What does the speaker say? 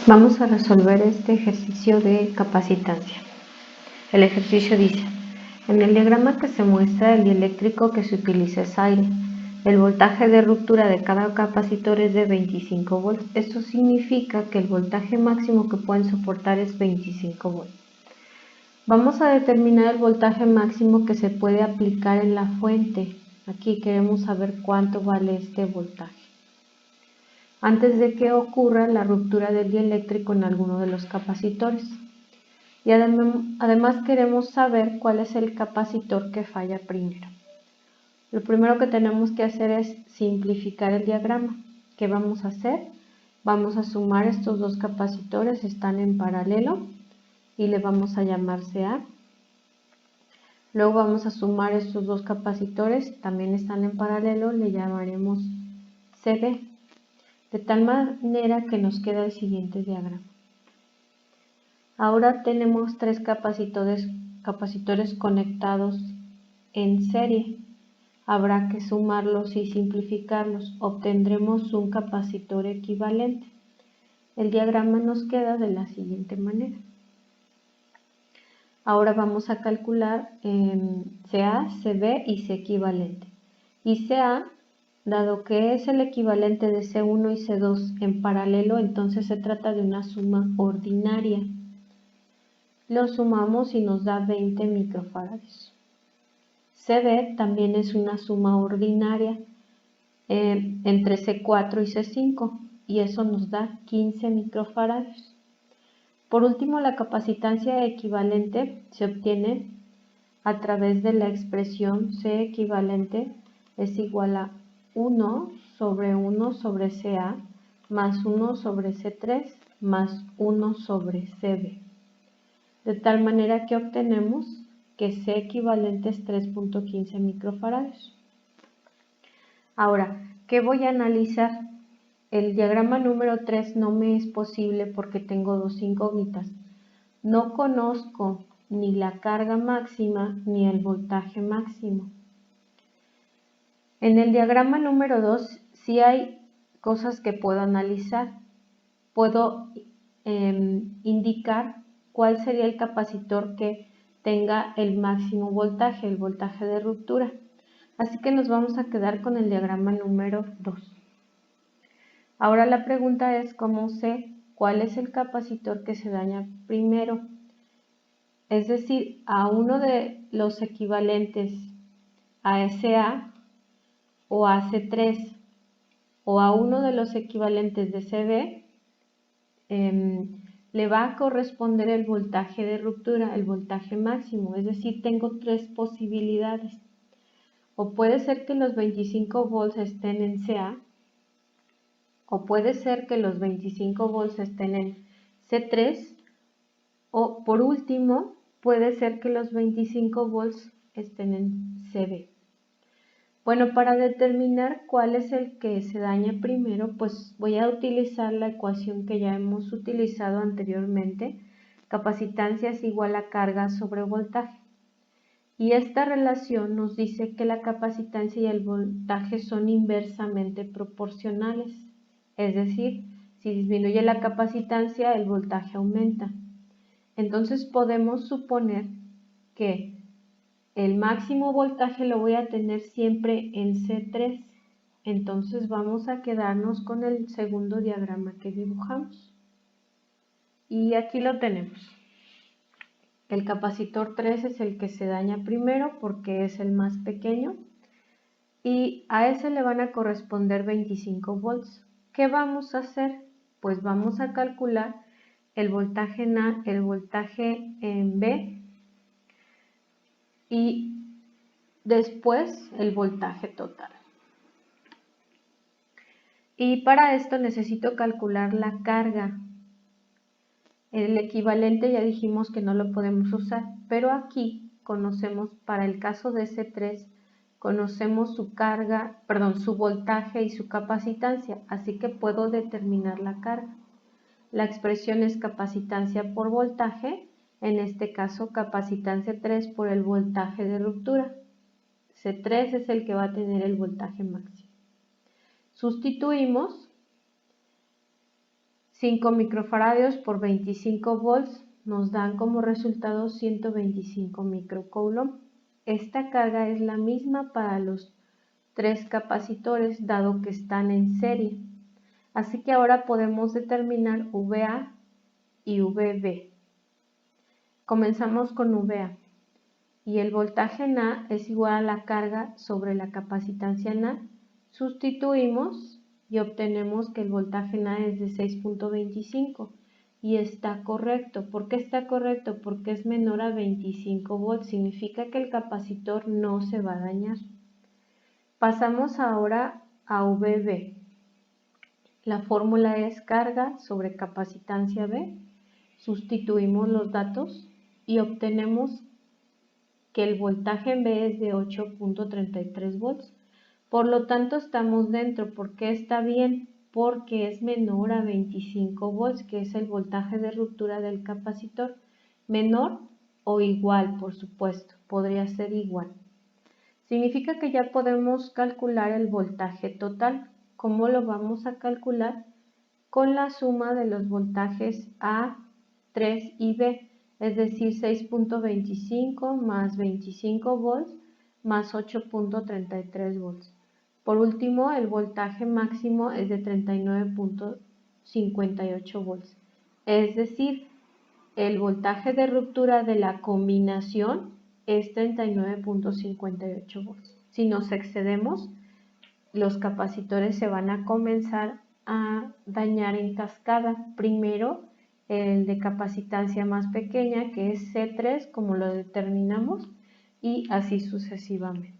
Vamos a resolver este ejercicio de capacitancia. El ejercicio dice: en el diagrama que se muestra, el dieléctrico que se utiliza es aire. El voltaje de ruptura de cada capacitor es de 25 volts. Esto significa que el voltaje máximo que pueden soportar es 25 volts. Vamos a determinar el voltaje máximo que se puede aplicar en la fuente. Aquí queremos saber cuánto vale este voltaje antes de que ocurra la ruptura del dieléctrico en alguno de los capacitores. Y además queremos saber cuál es el capacitor que falla primero. Lo primero que tenemos que hacer es simplificar el diagrama. ¿Qué vamos a hacer? Vamos a sumar estos dos capacitores, están en paralelo, y le vamos a llamar CA. Luego vamos a sumar estos dos capacitores, también están en paralelo, le llamaremos CB. De tal manera que nos queda el siguiente diagrama. Ahora tenemos tres capacitores conectados en serie. Habrá que sumarlos y simplificarlos. Obtendremos un capacitor equivalente. El diagrama nos queda de la siguiente manera. Ahora vamos a calcular CA, CB y C equivalente. Y CA, dado que es el equivalente de C1 y C2 en paralelo, entonces se trata de una suma ordinaria. Lo sumamos y nos da 20 microfarads. CB también es una suma ordinaria entre C4 y C5, y eso nos da 15 microfarads. Por último, la capacitancia equivalente se obtiene a través de la expresión C equivalente es igual a 1 sobre CA más 1 sobre C3 más 1 sobre CB. De tal manera que obtenemos que C equivalente es 3.15 microfarads. Ahora, ¿qué voy a analizar? El diagrama número 3 no me es posible porque tengo dos incógnitas. No conozco ni la carga máxima ni el voltaje máximo. En el diagrama número 2 sí hay cosas que puedo analizar. Puedo indicar cuál sería el capacitor que tenga el máximo voltaje, el voltaje de ruptura. Así que nos vamos a quedar con el diagrama número 2. Ahora la pregunta es cómo sé cuál es el capacitor que se daña primero. Es decir, a uno de los equivalentes a SA o a C3 o a uno de los equivalentes de CB, le va a corresponder el voltaje de ruptura, el voltaje máximo. Es decir, tengo tres posibilidades. O puede ser que los 25 volts estén en CA, o puede ser que los 25 volts estén en C3, o por último, puede ser que los 25 volts estén en CB. Bueno, para determinar cuál es el que se daña primero, pues voy a utilizar la ecuación que ya hemos utilizado anteriormente. Capacitancia es igual a carga sobre voltaje. Y esta relación nos dice que la capacitancia y el voltaje son inversamente proporcionales. Es decir, si disminuye la capacitancia, el voltaje aumenta. Entonces podemos suponer que el máximo voltaje lo voy a tener siempre en C3. Entonces vamos a quedarnos con el segundo diagrama que dibujamos. Y aquí lo tenemos. El capacitor 3 es el que se daña primero porque es el más pequeño. Y a ese le van a corresponder 25 volts. ¿Qué vamos a hacer? Pues vamos a calcular el voltaje en B y después el voltaje total. Y para esto necesito calcular la carga. El equivalente ya dijimos que no lo podemos usar, pero aquí conocemos, para el caso de C3, conocemos su carga, su voltaje y su capacitancia, así que puedo determinar la carga. La expresión es capacitancia por voltaje, en este caso capacitancia 3 por el voltaje de ruptura. C3 es el que va a tener el voltaje máximo. Sustituimos 5 microfaradios por 25 volts nos dan como resultado 125 microcoulomb. Esta carga es la misma para los 3 capacitores dado que están en serie. Así que ahora podemos determinar VA y VB. Comenzamos con VA y el voltaje en A es igual a la carga sobre la capacitancia en A. Sustituimos y obtenemos que el voltaje en A es de 6.25 y está correcto. ¿Por qué está correcto? Porque es menor a 25 volts, significa que el capacitor no se va a dañar. Pasamos ahora a VB. La fórmula es carga sobre capacitancia B. Sustituimos los datos y obtenemos que el voltaje en B es de 8.33 volts. Por lo tanto, estamos dentro. ¿Por qué está bien? Porque es menor a 25 volts, que es el voltaje de ruptura del capacitor. Menor o igual, por supuesto. Podría ser igual. Significa que ya podemos calcular el voltaje total. ¿Cómo lo vamos a calcular? Con la suma de los voltajes A, 3 y B, es decir, 6.25 más 25 volts más 8.33 volts. Por último, el voltaje máximo es de 39.58 volts, es decir, el voltaje de ruptura de la combinación es 39.58 volts. Si nos excedemos, los capacitores se van a comenzar a dañar en cascada. Primero el de capacitancia más pequeña, que es C3, como lo determinamos, y así sucesivamente.